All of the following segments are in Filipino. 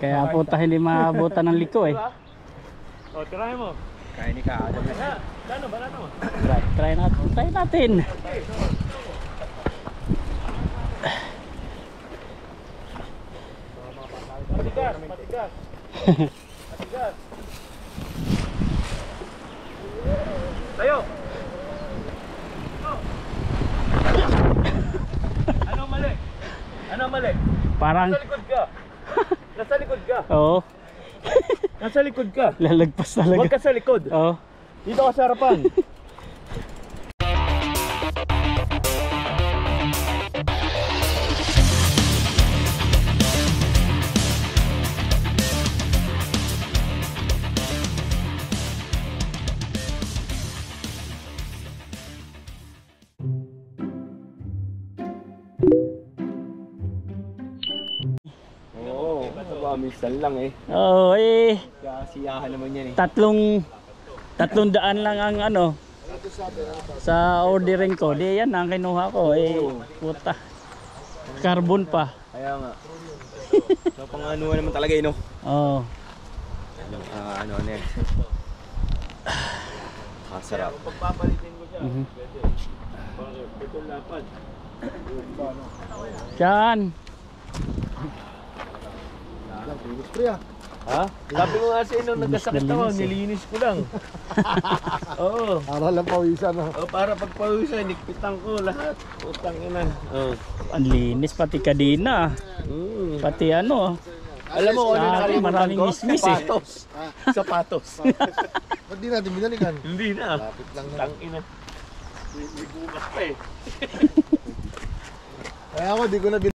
Kaya po tayo hindi maabutan ng liko eh. O, tirahin mo. Kaya ni Kaadam na. Kano ba natin mo? Try natin. Try natin. Matigas, matigas. Matigas. Tayo. Ano mali? Ano mali? Parang... Nasa likod ka. Nasa likod ka. Oo. Nasa likod ka. Lalagpas talaga. Huwag ka sa likod. Oo. Dito ka sa harapan. Oo, minsan lang eh. Oo eh. Kasiyahan naman yan eh. Tatlong daan lang ang ano sa ordering ko. Di yan ang kinuha ko eh. Puta. Carbon pa. Kaya nga. So pang ano naman talaga no. Oo. Ano yan. Kasarap. Pagpapalitin ko siya. Pwede. Ito lapad. Diyan. Ha? Sabi mo nga sa inyo, nagkasakit ako, nilinis ko lang. Oo. Para lang pawisan ha. Oh, para pagpawisan, nikpitan ko lahat. Utang ina. Oh. Ang linis pati kadina. Pati ano. Alam mo kung ano nakalimutan maraming ko? mismis eh. Sapatos. Sapatos. Ba't di natin binalikan? Hindi na. Lapit lang na. Utang ina. May bukas pa eh. Kaya ako di ko na binalikan.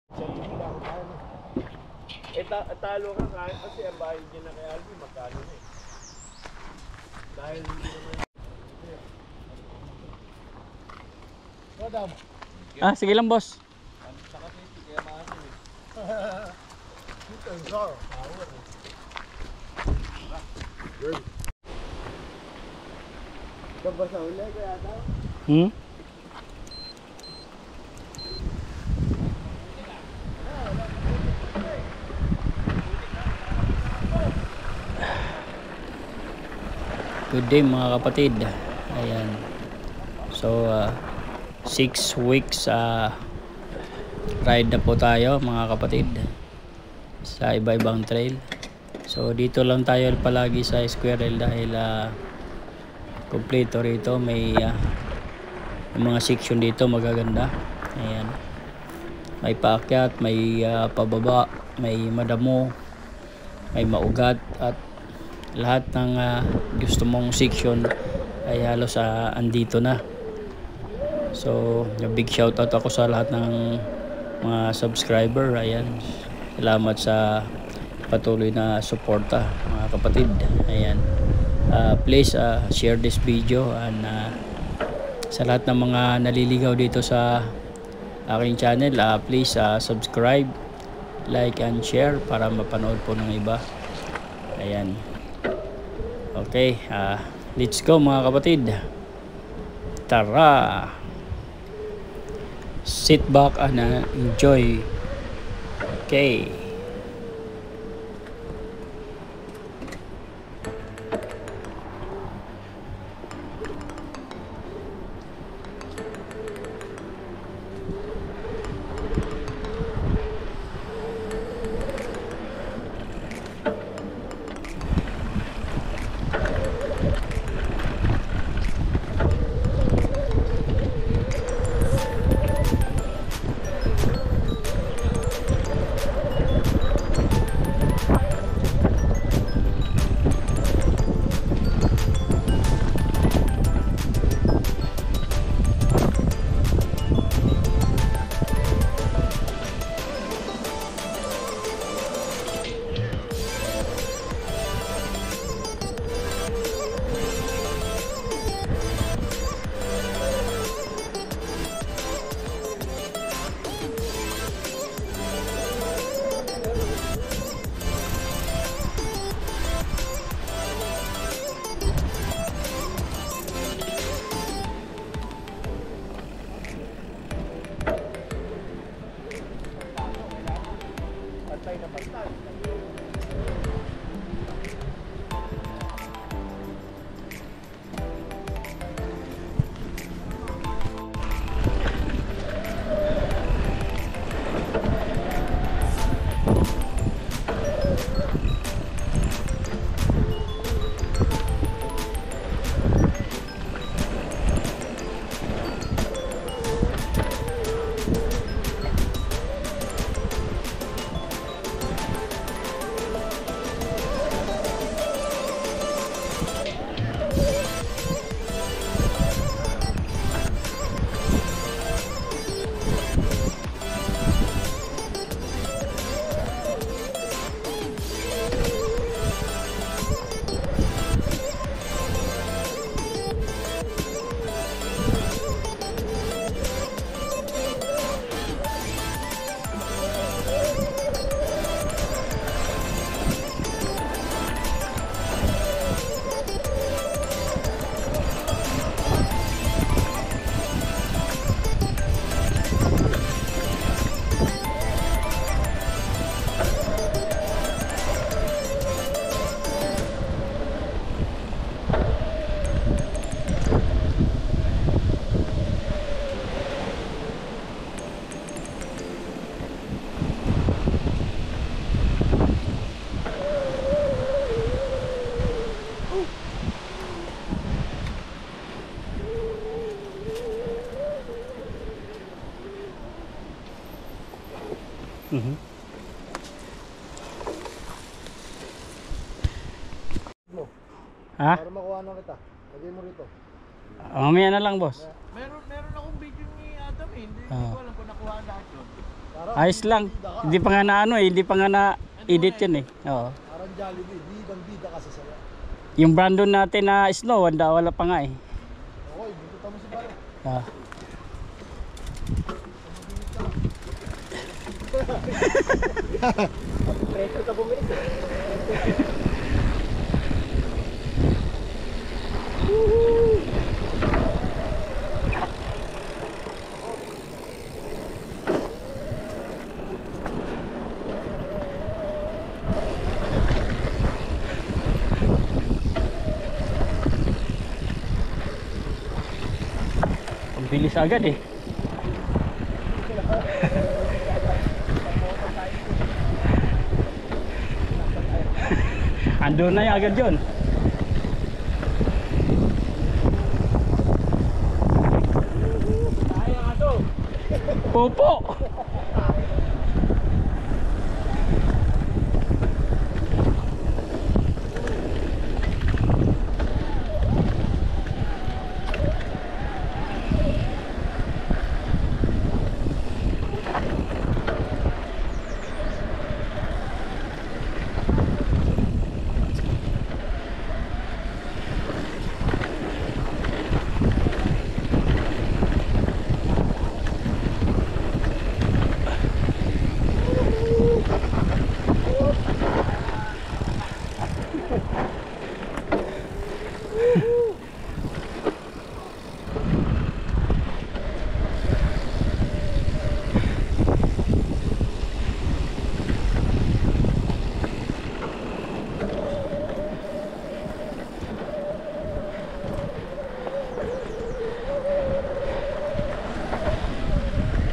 Talo ka kahit kasi ang bahay niya na kay Alvin, magkano na eh. Dahil hindi naman... Ah, sige lang boss. Saka safety, kaya maasin eh. Ito yung car. Power. Good. Ito ba sa uli kaya daw? Good day mga kapatid. Ayan. So 6 weeks ride na po tayo mga kapatid sa iba-ibang trail. So dito lang tayo palagi sa Squirrel dahil kompleto rito. May mga section dito magaganda. Ayan. May paakyat, may pababa, may madamo, may maugat at lahat ng gusto mong section ay halos andito na. So big shout out ako sa lahat ng mga subscriber. Ayan, salamat sa patuloy na suporta mga kapatid. Ayan, please share this video and sa lahat ng mga naliligaw dito sa aking channel, please subscribe, like and share para mapanood po ng iba. Ayan. Okay, let's go mga kapatid. Tara. Sit back and enjoy. Okay. Ha? Para makuha na kita. Lagay mo rito. Mamaya na lang, boss. Meron akong video ni Adam eh. Hindi Ah. ko alam kung nakuha lahat yun. Para Ayos lang. Hindi pa nga na ano eh. Hindi pa nga na edit yun eh. Oo. Parang Jollibee. Bidang-bida kasi saya. Yung Brandon natin na snow, wala pa nga eh. Okay, bututan mo si pare. Ah. Preso ka bumili. Ang bilis agad eh. Andun na yung agad yun. Kaya nga to. Popo!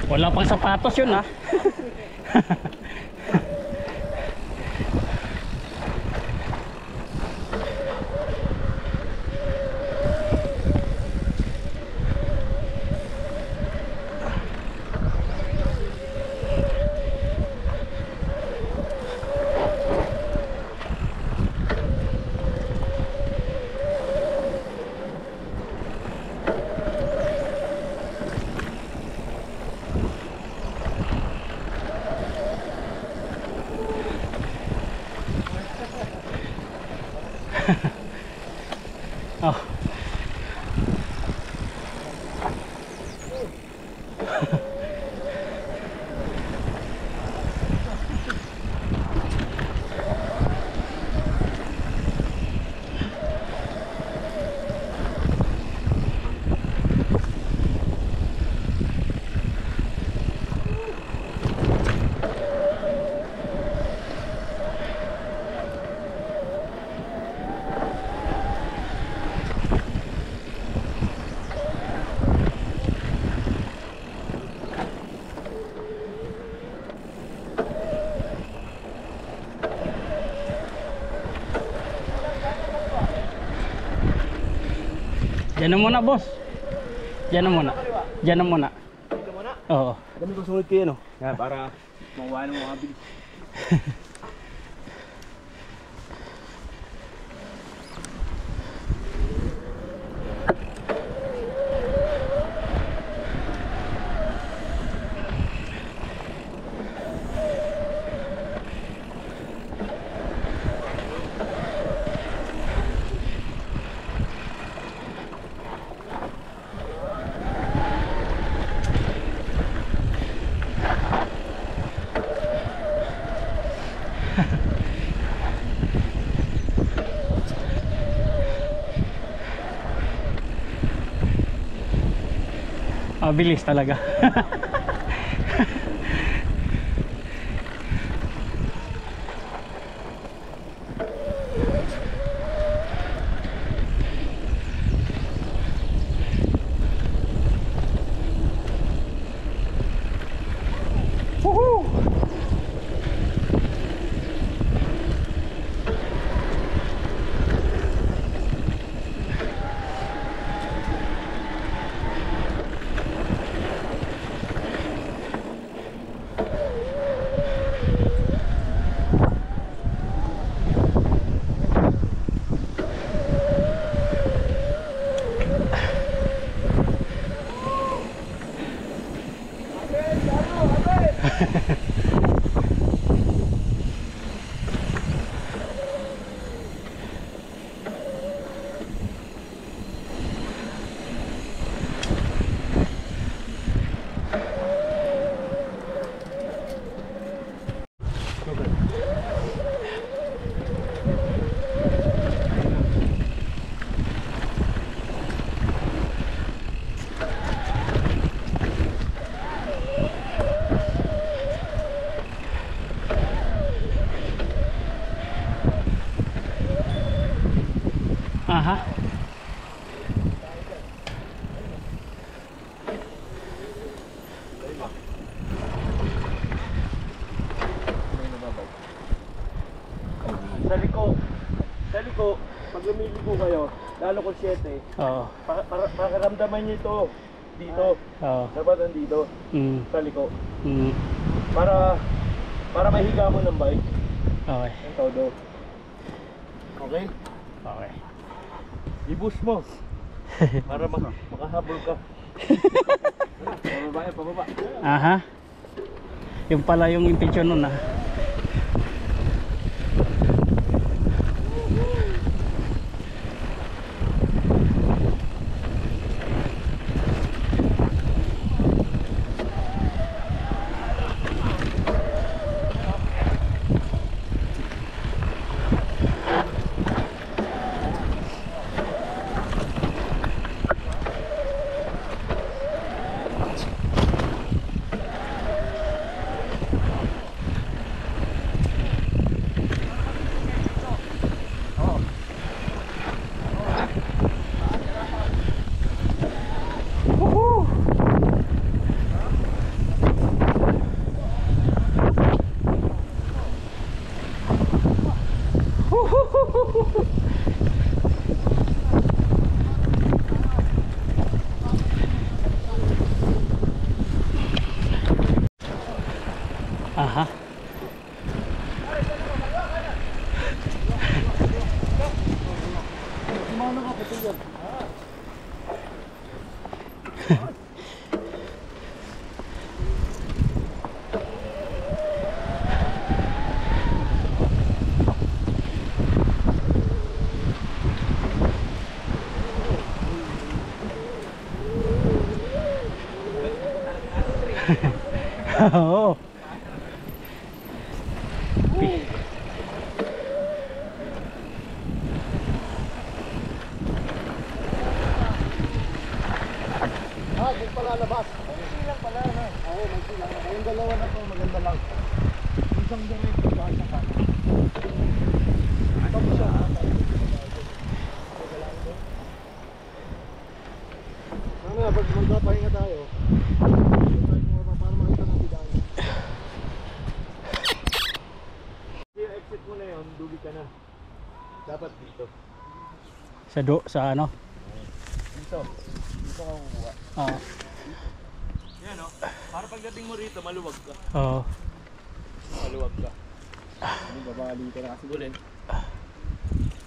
Wala pang sapatos yun ha. Oh. Diyan na muna, boss. Diyan na muna. Diyan na muna. Dito muna. Oo. Dami ko sunod kayo no. Yan, para makuha ng mga bilis. Bilis talaga. Woohoo! Aha. Sa liko, pag lumiligo kayo, lalo kung 7, Oo. pakiramdaman nyo ito dito. Oo. Dapat nandito, Mm. sa liko. Mm. Para mahiga mo ng bike. Okay. Ang todo. Okay? Okay. I-boost mo. Para makahabol ka. Pababa yan, pababa. Aha. Yung pala yung intention nun ah. Aha. Kumana ka, pati yan. Oo. Ah, kung palalabas. Hindi lang pala, no? Oo, may silang. Yung dalawa na to, maganda lang. Isang diretso, isang kanan. Tapos siya. Mamaya, pag magpapahinga tayo, para makita ng bidaan. Yung exit mo na yun, dugi ka na. Dapat dito. Sa ano? Dito. Dito ka kukuha. Oo. Yan o. Para pagdating mo rito, maluwag ka. Oo. Maluwag ka. Babali ka na kasi ulit.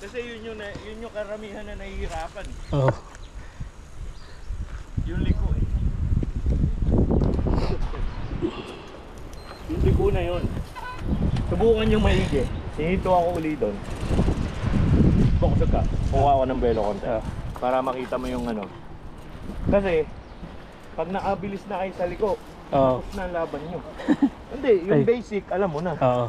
Kasi yun yung karamihan na nahihirapan. Oo. Yung liko eh. Yung liko na yun. Subukan yung maigi. Sinito ako uli doon. Buksog ka. Kuha ko ng belo konti. Para makita mo yung ano. Kasi, pag nakabilis na kayo sa liko, Oo. tapos na ang laban nyo. Hindi, yung Ay. basic, alam mo na. Oo.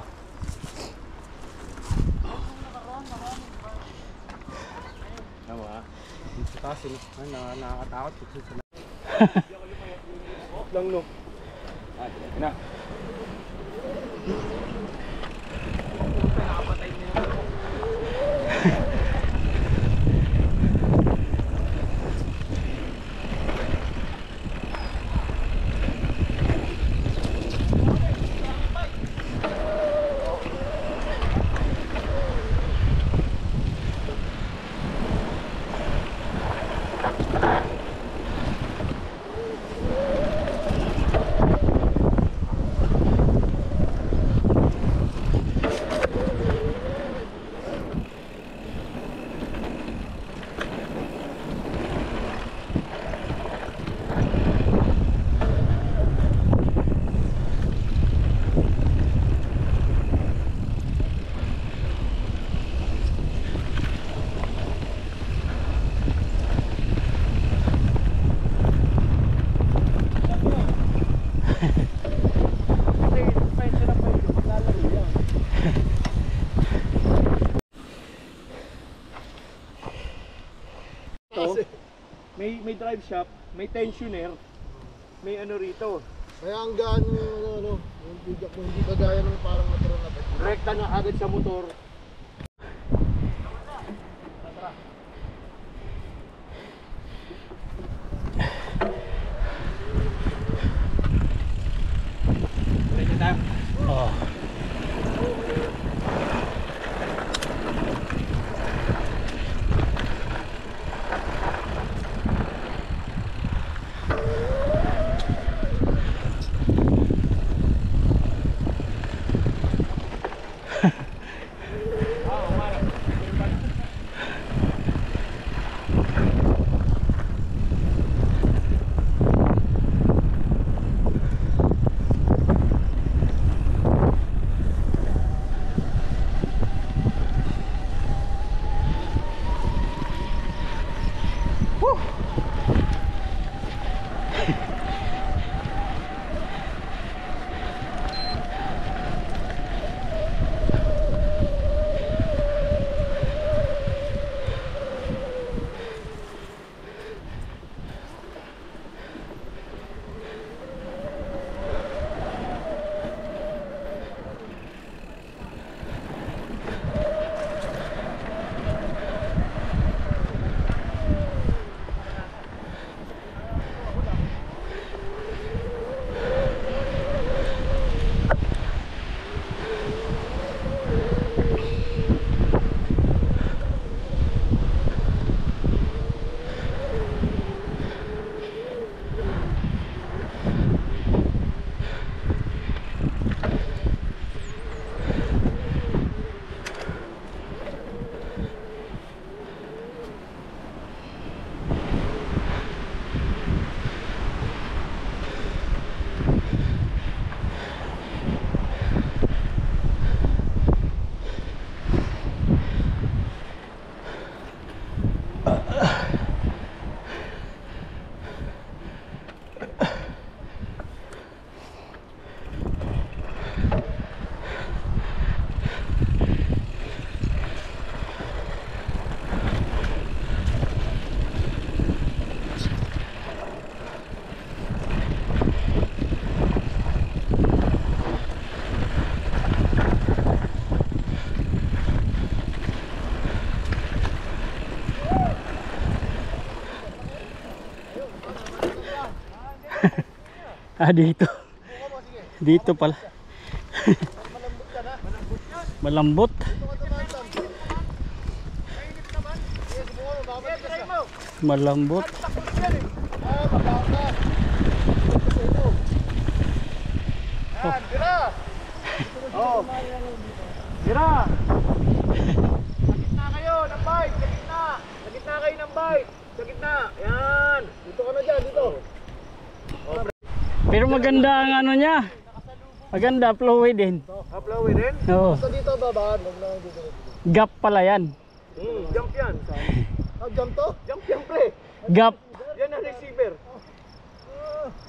Tama. Kasi, nakakatakot. Lang no. Na. May drive shaft, may tensioner, may ano rito. May hanggaan yung ano, yung bigat mo, hindi kagaya ng parang natural na bike. Rekta na agad sa motor. Ah, dito. Buka mo, sige. Dito pala. Malambot ka na. Malambot yun. Malambot. Dito ka tumatang. Mainit naman. Sige, subukan mo. Baka matigas ka. Malambot. Ah, baka. Ito, ito. Yan, tira. Oh. Tira. Sa gitna kayo ng bike. Sa gitna. Sa gitna kayo ng bike. Sa gitna. Yan. Dito ka na dyan, dito. Pero maganda ang ano niya. Maganda, flowy din. Haplawin din. Oo. Basta dito babaan. Huwag lang dito. Gap pala yan. Jump yan. Ah, jump to? Jump yan, pre. Gap. Yan ang receiver.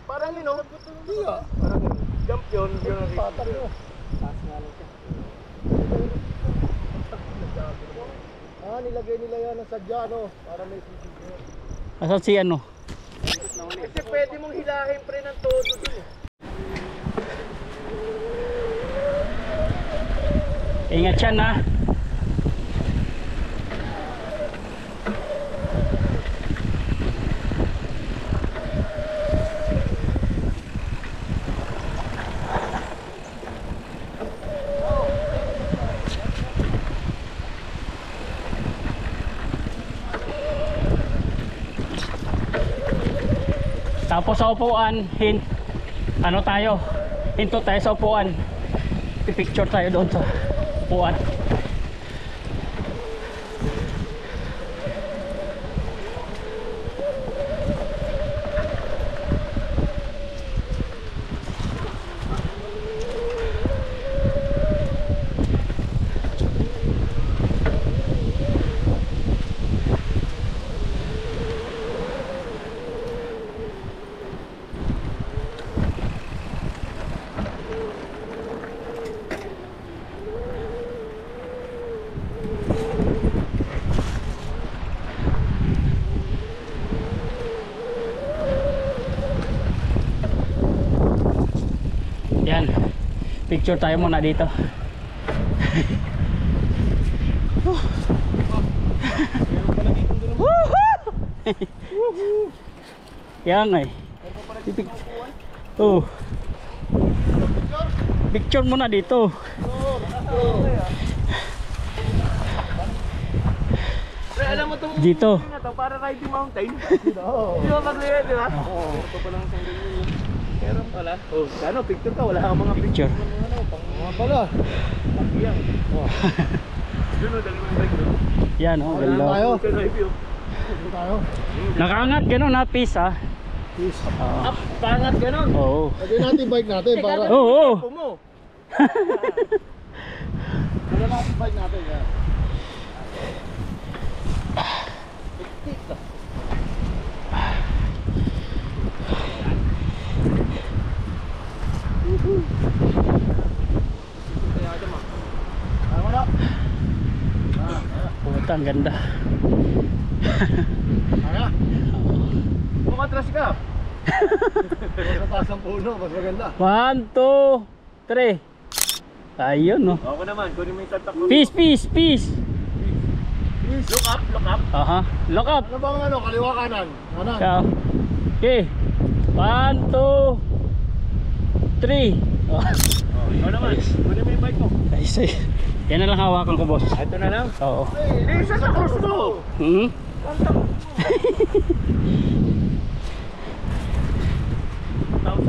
Parang yun, oh. Hindi ah. Parang yun. Jump yun. Yun ang receiver. Taas nga lang siya. Ah, nilagay nila yan ng sadya, no? Para may receiver. Asan si ano? Kasi pwede mong hilahin, pre, ng todo dun, eh. Ingat yan ha. Tapos sa upuan, ano tayo? Hinto tayo sa upuan. Pipicture tayo doon sa upuan. Yan. Picture tayo muna dito. Yan nga eh. Oh. Picture muna dito. Pre, alam mo itong Dito. na to, para riding mountain. Di ba mag-liwet, di ba? Oo. Ito pa lang isang ganyan yun. Meron pala. Oh, ano, picture ka? Wala kang mga Picture. Ano, pang mga pala. Pakiyang. Oh. Yun o, dali mo yung bike doon. Yan oh, ganda. Tayo. Dito tayo. Nakaangat gano'n na piece ah. Peace. Oo. Up, pangat ganun. Oo. Lagyan natin bike natin para... Oo. Oo. mo. Wala natin bike natin. Yan. Puta, ang ganda. Kaya? Pumatras ka. Mas mataas ang puno, mas maganda. 1, 2, 3. Ayun no. Ako naman, kunin mo yung tatak ko. Peace, peace, peace. Look up, look up. Aha. Look up. Ano bang ano, kaliwa kanan? Kanan. Ikaw. Okay. 1, 2, 3. Oh. Ikaw naman, kunin mo yung bike mo. Ay, say. Yan na lang hawakan ko, boss. Ito na lang. Oo. Hey, Santa Cruz mo.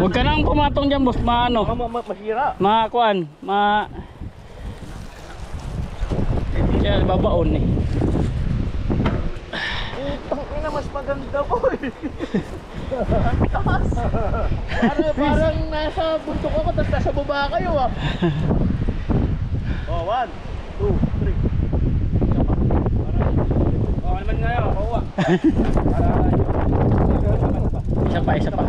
Huwag ka nang pumatong dyan, boss. Maano? Masira. Makuan. Yan, babaon eh. Tangina, mas maganda po eh. Ang taas. Parang nasa bundok ako, tapos nasa baba kayo ah. Oh, 1, 2, 3. Oh, naman nga yun, kawa. Isa pa, isa pa.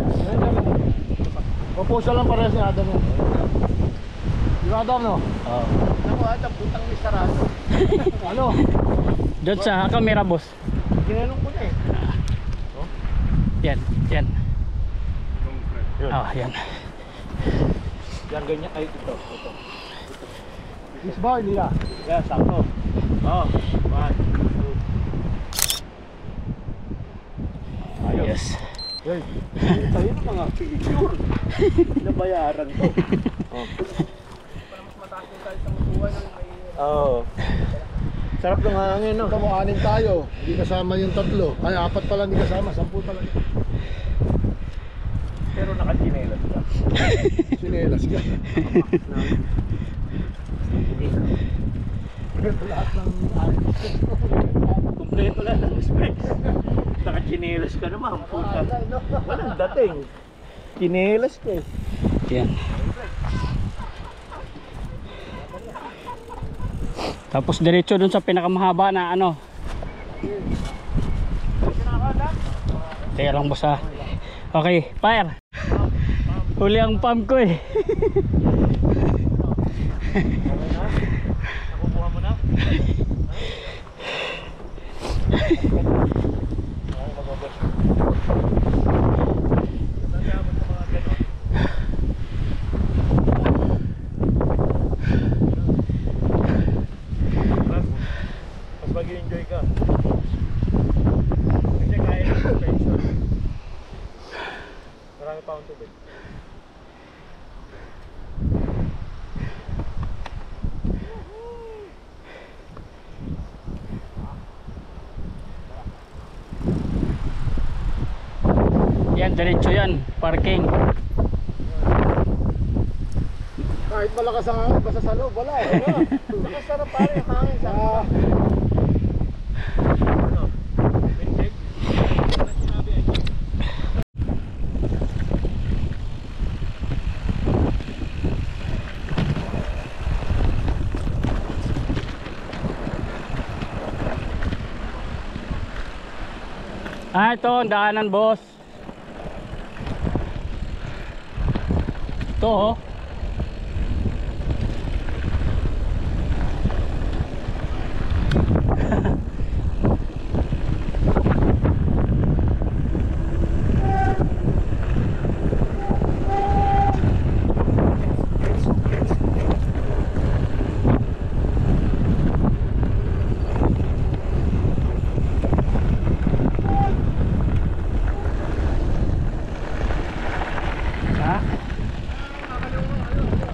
Proposal lang para si Adam yun. Yung Adam no? Oo. Ako Adam, putang may sarado. Ano? Doon sa camera, boss. Ginanong ko na eh. Yan, yan. Yun. Ah, yan. Yan ganyan, ay ito. Is ba, hindi na? Yeah, sakto. Oh, 1, 2. Ayos. Hey, tayo na mga picture. Nabayaran ko. Oh. Mas mataas yung tayo sa mutuan ng may... Oo. Sarap ng hangin, no? Ito mo, 6 tayo. Hindi kasama yung 3. Ay, 4 pala hindi kasama. 10 talaga. Pero nakachinelas ka. Sinelas ka. Lahat ng Kompleto lang ng specs. Nakachinelas ka naman, puta. Walang dating. Chinelas ka eh. Yan. Tapos diretso dun sa pinakamahaba na ano. Kaya lang boss ha. Okay, fire. Huli ang pump ko eh. Nakukuha mo na? Mas mag-enjoy ka. Kasi kaya ng suspension. Marami pa akong tubig. Yan, diretso yan. Parking. kahit malakas ang hangin, basta sa loob, wala. Lakas sarap pare, ang hangin sa Ano? Windcheck? Ano sinabi eh? Ito ang daanan boss. Ito oh.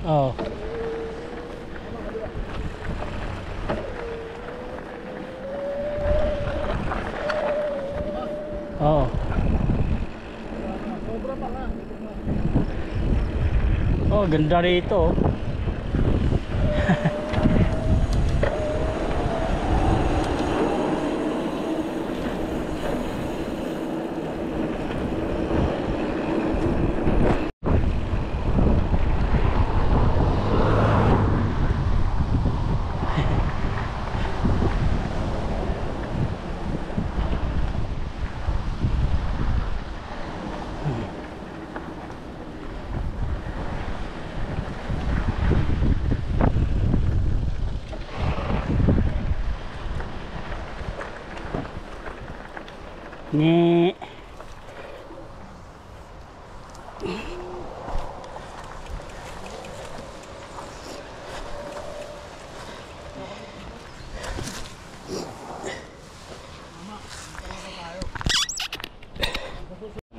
Oh. Oh. Oh, ganda rito. Ni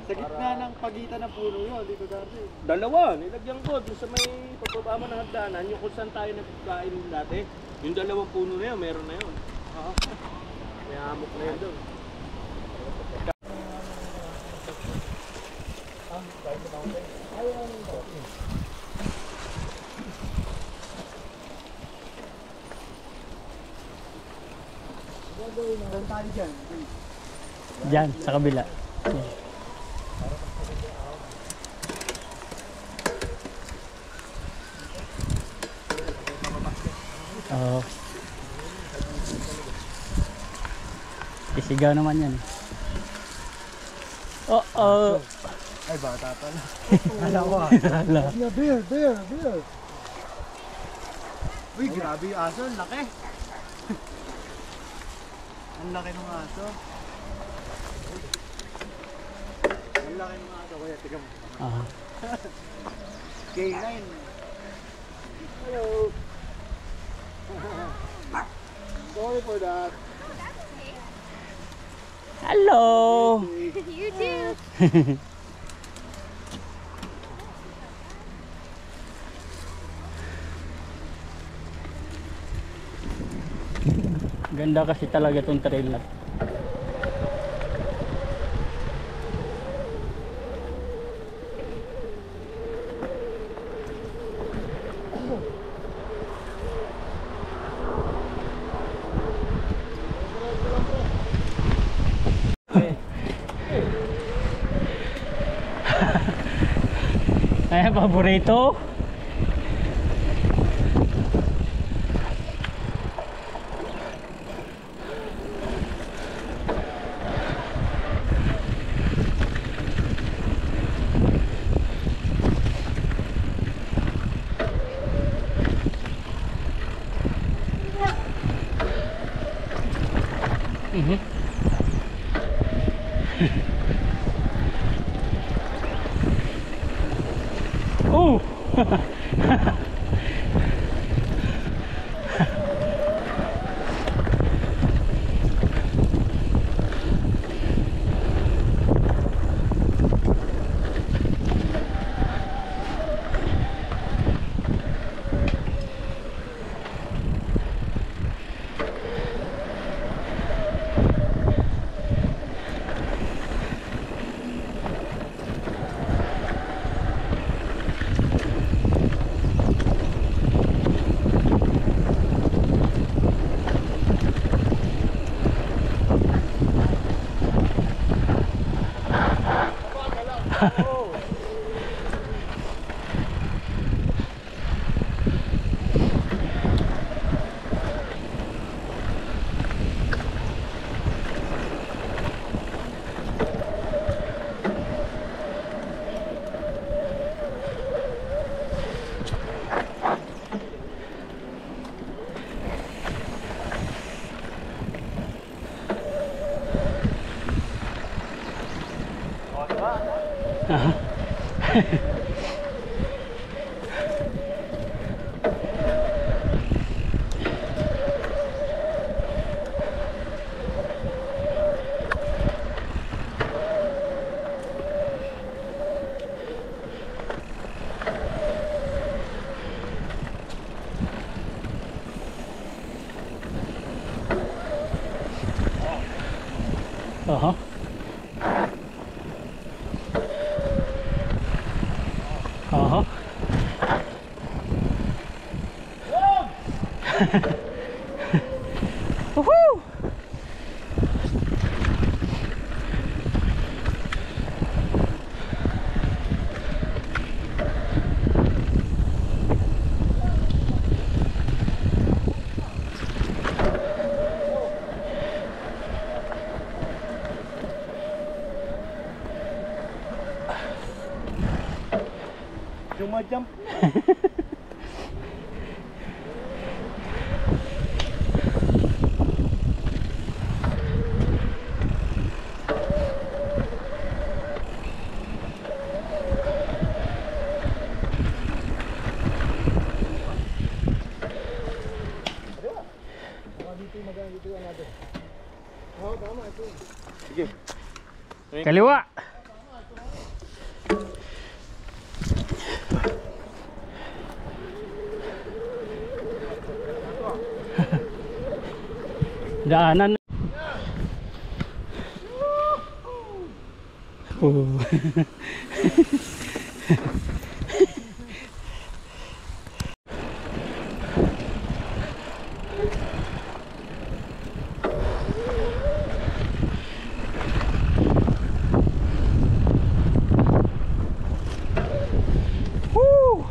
sa gitna ng pagitan ng puno yun, dito dati. Dalawa, nilagyan ko doon sa may pagbaba mo ng hagdanan, yung kung saan tayo nagkain dati. Yung dalawang puno na yun, meron na yun. Oo. May hamok na yun doon. Diyan sa kabila. Oh. Isigaw naman yan. Oh, oh. Ay, bata pala. Hala ko ah. Hala. Beer. Uy, grabe yung aso, ang laki. Ang laki ng aso. Ang laki ng aso, kuya, tignan mo. Ah. K9. Hello. Sorry for that. Hello. You too. Ganda kasi talaga tong trail na. Ay, paborito. Oh! Aha. Aha. Woohoo! Jumajump. Sige. Kaliwa. Daanan. Oh. Woo!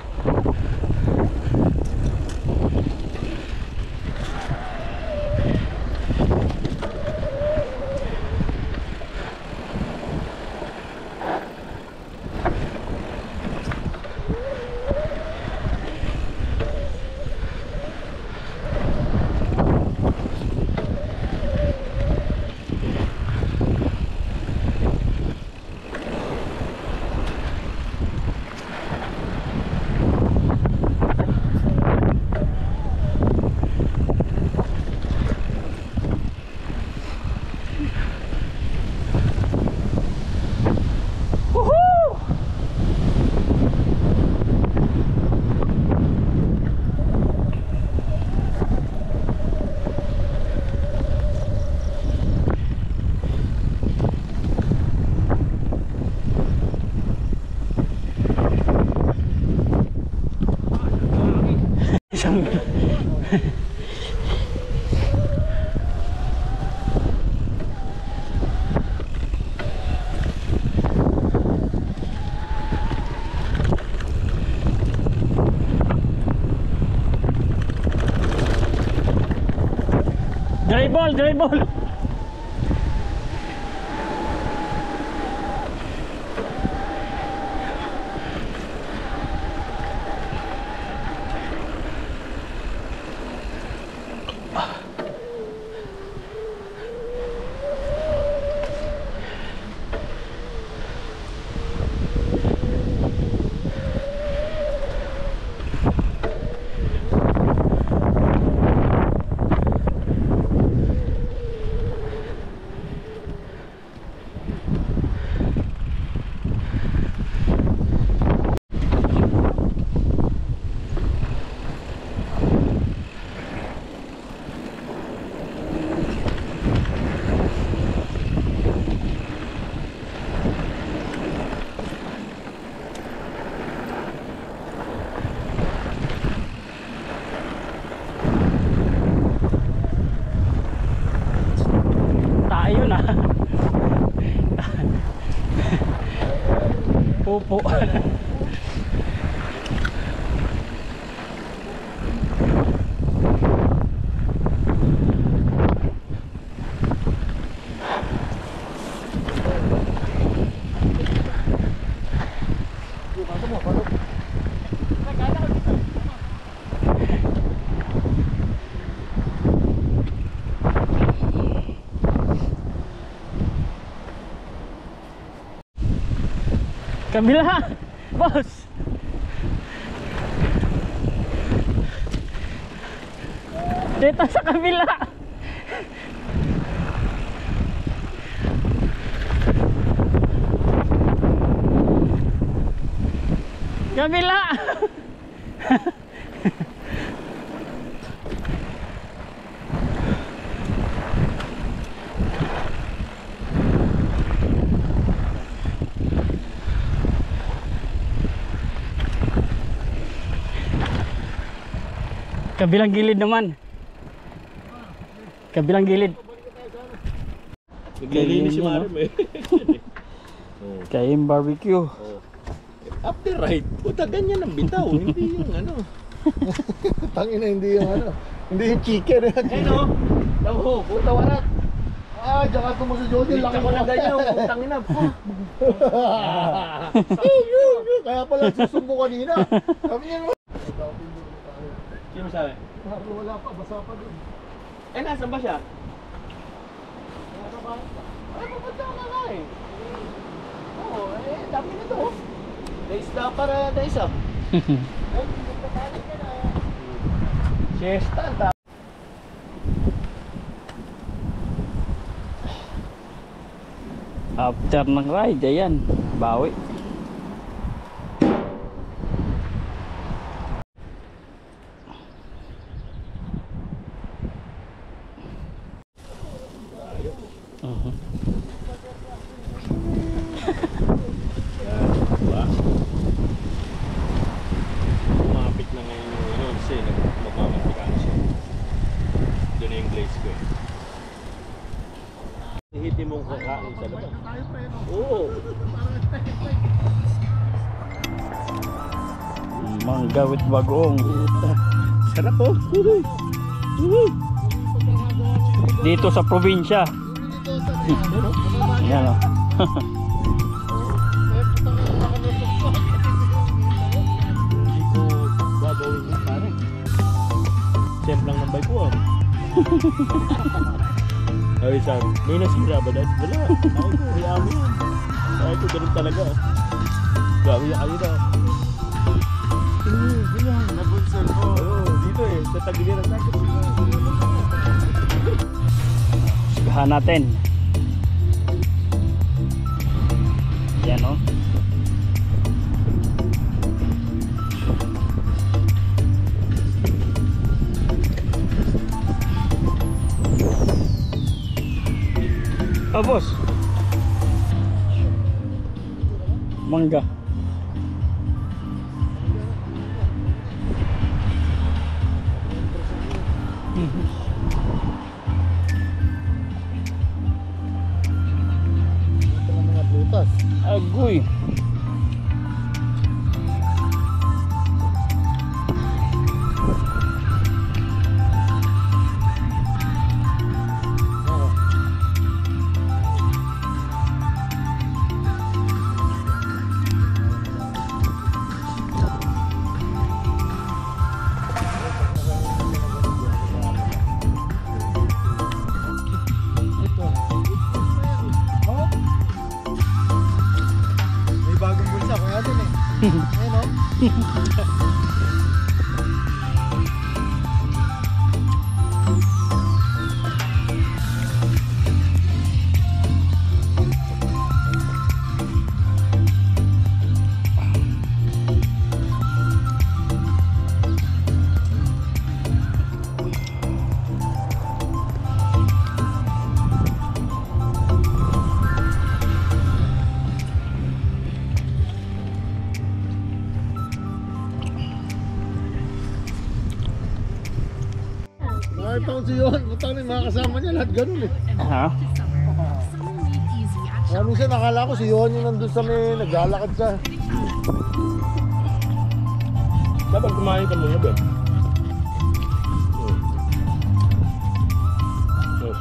Dry ball, dry ball. Pupo. Kabila, boss. Dito sa kabila. Kabila. Kabilang gilid naman. Kabilang gilid. Naglilinis si Marim eh. Kain barbecue. After right, puta ganyan ang bitaw, hindi yung ano. Tangina, hindi yung ano. Hindi yung chicken. Eh no, tawho, puta warat. Ah, diyan ka mo sa Jody. Laki mo na ganyan, putang ina. Kaya pala susumbo kanina. Sabi niya naman. Sino sabi? Wala pa, basa pa doon. Eh, nasan ba siya? Nasa bahay pa. Ay, pupunta ka nga eh. Oo, eh, dami na to. Daisda para daisa. Ay, nagkakalit ka na. Siesta, ta. After ng ride, ayan, bawi. Lumapit na ngayon yung ano, kasi magmamatikaan siya. Doon na yung glaze ko eh. Hihitin mong kakain sa labas. Oo. Mangga with bagoong. Sarap po. Dito sa probinsya. Ayan o. Hindi ko gagawin mo pare. Siyempre lang ng bike ko ah. Ay saan, may nasira ba dahil? Wala. Ay ko, hayaan mo yan. Ay ko, ganun talaga. Gawin kayo na. Ganyan, nabunsal ko. Oo, dito eh, sa tagiliran natin. Sigahan natin. Yan o. Oh, boss. Mangga. Ito ng mga prutas. Agoy. Ayun o. Nakita ko si Yon, butang na yung mga kasama niya, lahat ganun eh. Ha? Kaya minsan nakala ko si Yon yung nandun sa may naglalakad sa... Dapat kumain ka muna ba?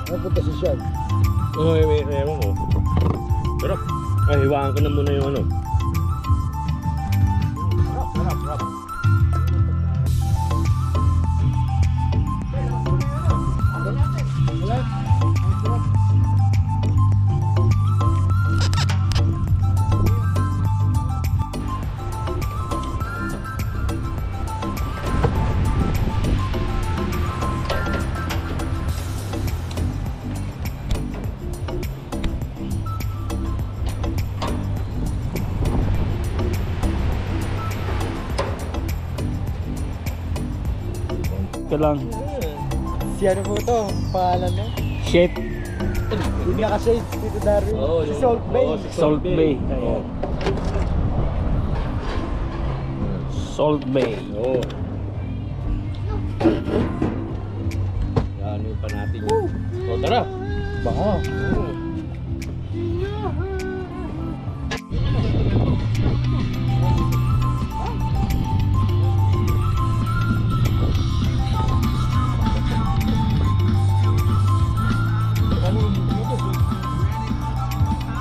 Napunta si Sean. Oo, ewan ko. Pero, hiwaan ko na muna yung ano. Sarap. Ito lang. Si ano po ito? Pangalan niya? Chef Hindi naka-shades dito Darwin. Si Salt Bay. Salt Bay. Ayan. Salt Bay. Oo. Yan yung pa natin yun. O, tara. Baka.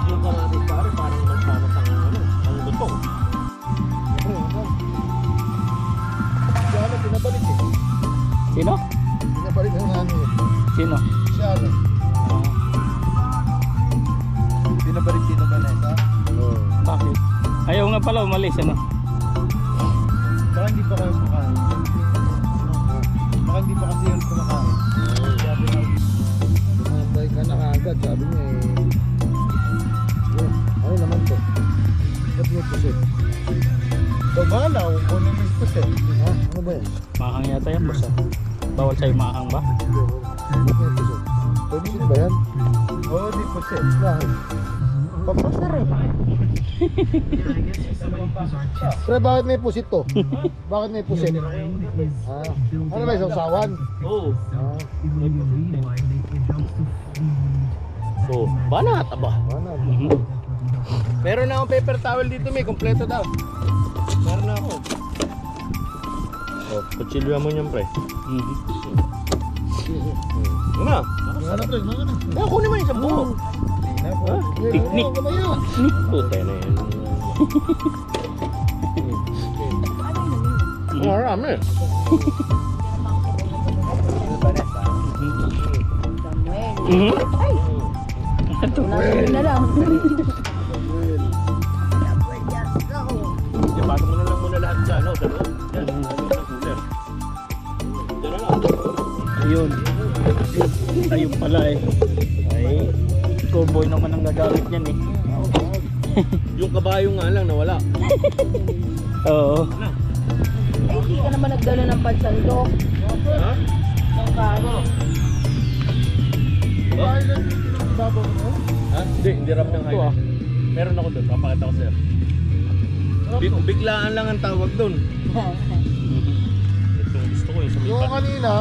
Yung kamatis pare, parang nagmanot ang butong. Si ano, pinabalik eh. Sino? Pinabalik ng ano eh. Sino? Si ano. Pinabalik din ng Vanessa. Oo. Bakit? Ayaw nga pala umalis, ano? Baka hindi pa kayo kumakain. Baka hindi pa kasi yun kumakain. Sabi na, lumambay ka na kaagad. Sabi niya eh. Yun, ano naman to? Ba't may pusit? Ikaw bahala kung kunin mo yung pusit. Ha? Ano ba yan? Mahang yata yan, boss. Bawal sa'yo mahang ba? Ba't may pusit? Pusit ba yan? Oo, di pusit. Bakit? Pampasar eh. Pre, bakit may pusit to? Bakit may pusit? Ah, ano ba yung sawan? Oo. Ah, So, banat aba. ano? Meron na akong paper towel dito, may kompleto daw. Meron na ako. Oh, kutsilyo mo niyan, pre. Ano? Ano pre, mga na? Kaya kunin mo yung isang buo. Picnic. Puta na yan. Marami. Ay, na lang. Ipasok mo na lang muna lahat sa ano, sa loob. Yan, sa cooler. Diyan na lang. Ayun. Ayun pala eh. Ay, cowboy naman ang gagamit niyan eh. Yung kabayo nga lang nawala. Oo. Eh, hindi ka naman nagdala ng pansandok. Ha? Ng kano. Ha? Hindi rap ng highlight. Meron ako doon, papakita ko sa'yo. Biglaan lang ang tawag doon. Ito gusto ko yung sa may Yung kanina,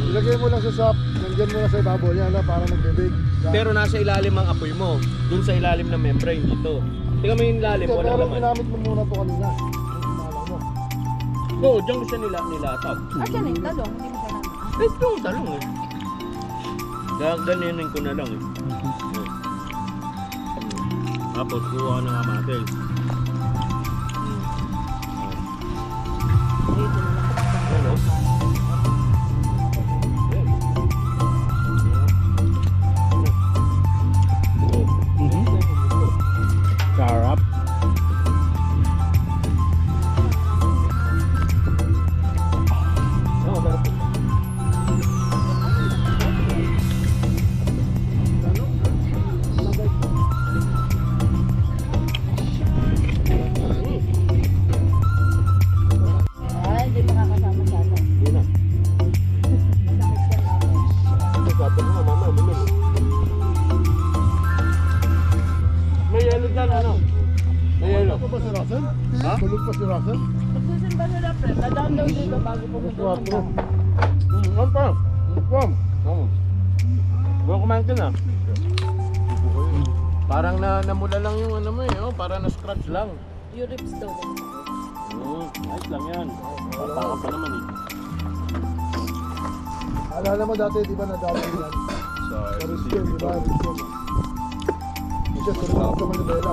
ilagay mo lang sa sap, nandyan mo lang sa ibabaw niya na para nagbibig. Pero nasa ilalim ang apoy mo. Doon sa ilalim ng membrane dito. Tingnan mo yung ilalim, Pero walang laman. ginamit mo muna to kanina. Naalala mo. Oo, diyan ko siya nilatap. Asan eh, talong. Hindi mo ka naman. Ito, talong eh. Gaganinin ko na lang eh. Tapos kuha ka ng kamatis. Dito na lang. Ano? Sarap. May yelo dyan, ano? May yelo. Ano ba si Russell? Ha? Tulog pa si Russell? Magsusimba sila, friend. Na-down daw dito bago pumunta ng Quatro. bangka. Ano pa? Buwan kumain ka na. Parang namula lang yung ano mo eh, oh, parang na-scratch lang. Yung ribs daw. Ayos lang yan. Bata pa naman eh. Alala mo dati, di ba na-down yan? Sa Rizal, di ba? Rizal. Kasi tulog sa Manibela.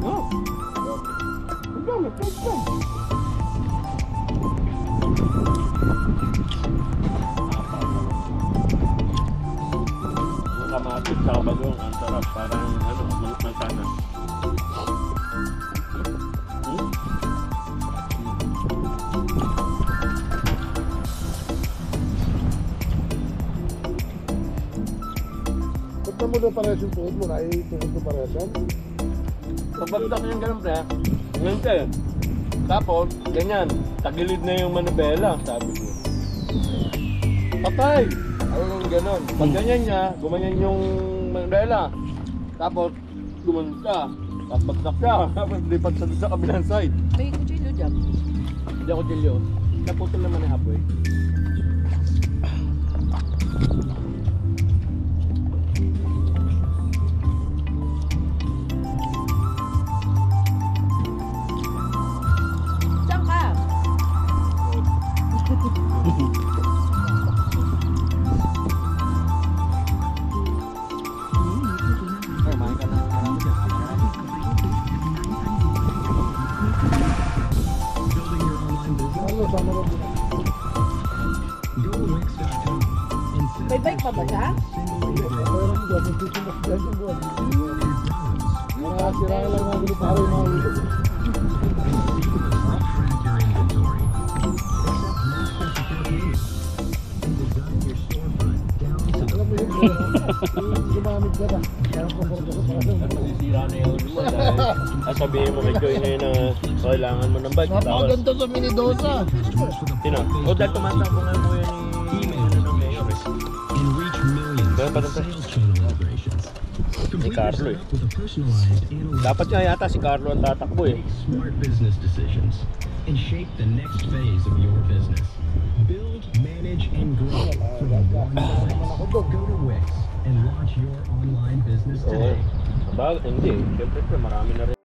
Oh. Yung kamatis sa bagong, ang sarap. Parang ano, mansanas. Ba't na mo na parehas yung tuhod mo? Naitukod mo parehas yan? Pabagdak yung ganun pre, ganun ka eh. Tapos, ganyan, tagilid na yung manibela, sabi ko. Patay! Ano ganun. Pag ganyan niya, gumanyan yung manibela. Tapos, gumanon ka. Tapos bagdak ka. Tapos lipat sa kabilang side. May kutsilyo dyan. Hindi ako dilyo. Naputol naman ni Hapoy. Saan ka? Ay, mahin ka na marami dyan. Ano, sama rin din. May bike pa ba siya? Mayroon mo dyan, yung susunod dyan yung buwan. Mga sira lang mga ganito para yung mga ulo. Alam mo yung gumamit ka na. Parang komporto ko para Sira na yung ulo mo dahil sabihin mo kay Joy ngayon na kailangan mo ng bike. Tapos, napakaganda sa Minidosa. sino? O dahil tumatakbo nga mo yan ni ano ng mayor eh. Kaya pa naman ni Carlo eh. Dapat nga yata si Carlo ang tatakbo eh. Smart business decisions and shape the next phase of your business. Build, manage, and grow from one place. Go to Wix and launch your online business Oo. today. Hindi. Siyempre marami na rin.